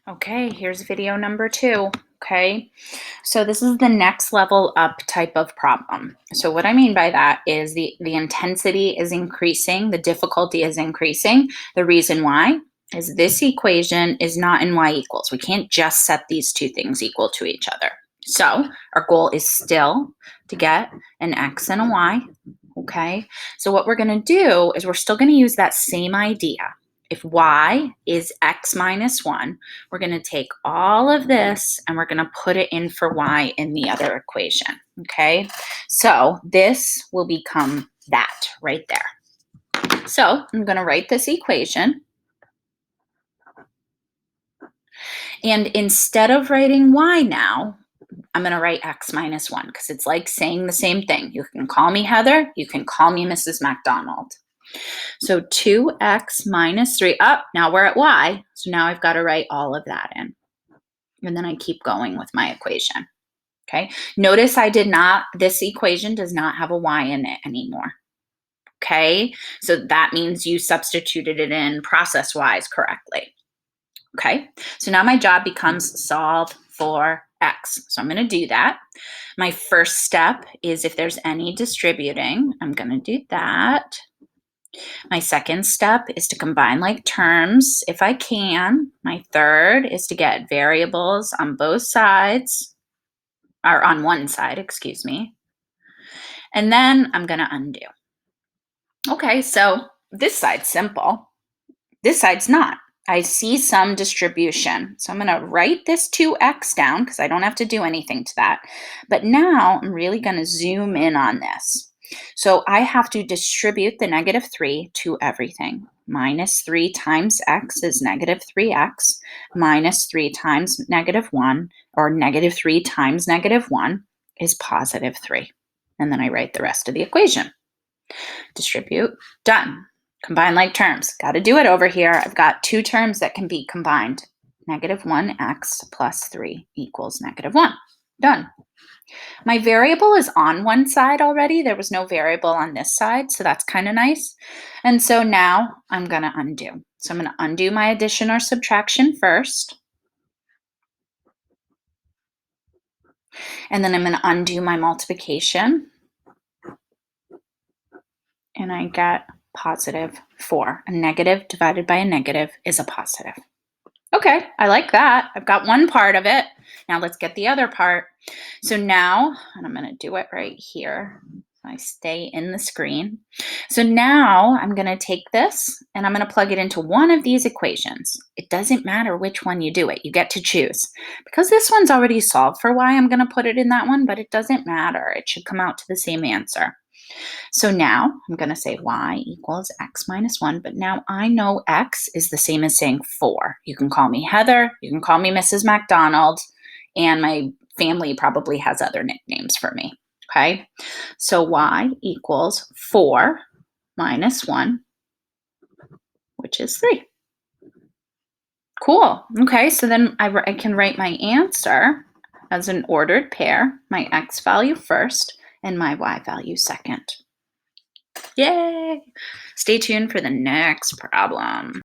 Okay, here's video number 2. Okay, so this is the next level up type of problem. So what I mean by that is the intensity is increasing, the difficulty is increasing. The reason why is this equation is not in y equals. We can't just set these two things equal to each other. So our goal is still to get an x and a y. Okay, so what we're going to do is we're still going to use that same idea. If y is x minus 1, we're going to take all of this and we're going to put it in for y in the other equation. Okay, so this will become that right there. So I'm going to write this equation. And instead of writing y now, I'm going to write x minus 1 because it's like saying the same thing. You can call me Heather. You can call me Mrs. McDonald. So 2x minus 3. Now we're at y. So now I've got to write all of that in. And then I keep going with my equation. Okay. Notice this equation does not have a y in it anymore. Okay. So that means you substituted it in process-wise correctly. Okay. So now my job becomes solve for x. So I'm going to do that. My first step is if there's any distributing, I'm going to do that. My second step is to combine like terms if I can. My third is to get variables on both sides, or on one side, excuse me. And then I'm going to undo. Okay, so this side's simple. This side's not. I see some distribution. So I'm going to write this 2x down because I don't have to do anything to that. But now I'm really going to zoom in on this. So I have to distribute the negative 3 to everything. Minus 3 times x is negative 3x. Minus 3 times negative 1, or negative 3 times negative 1, is positive 3. And then I write the rest of the equation. Distribute, done. Combine like terms. Got to do it over here. I've got two terms that can be combined. Negative 1x plus 3 equals negative 1. Done. My variable is on one side already. There was no variable on this side, so that's kind of nice. And so now I'm going to undo. So I'm going to undo my addition or subtraction first. And then I'm going to undo my multiplication. And I get positive 4. A negative divided by a negative is a positive. Okay, I like that. I've got one part of it. Now let's get the other part. So now, and I'm going to do it right here. I stay in the screen. So now I'm going to take this and I'm going to plug it into one of these equations. It doesn't matter which one you do it. You get to choose. Because this one's already solved for y, I'm going to put it in that one, but it doesn't matter. It should come out to the same answer. So now I'm going to say y equals x minus 1, but now I know x is the same as saying 4. You can call me Heather, you can call me Mrs. McDonald, and my family probably has other nicknames for me, okay? So y equals 4 minus 1, which is 3. Cool. Okay, so then I can write my answer as an ordered pair, my x value first, and my y value second. Yay! Stay tuned for the next problem.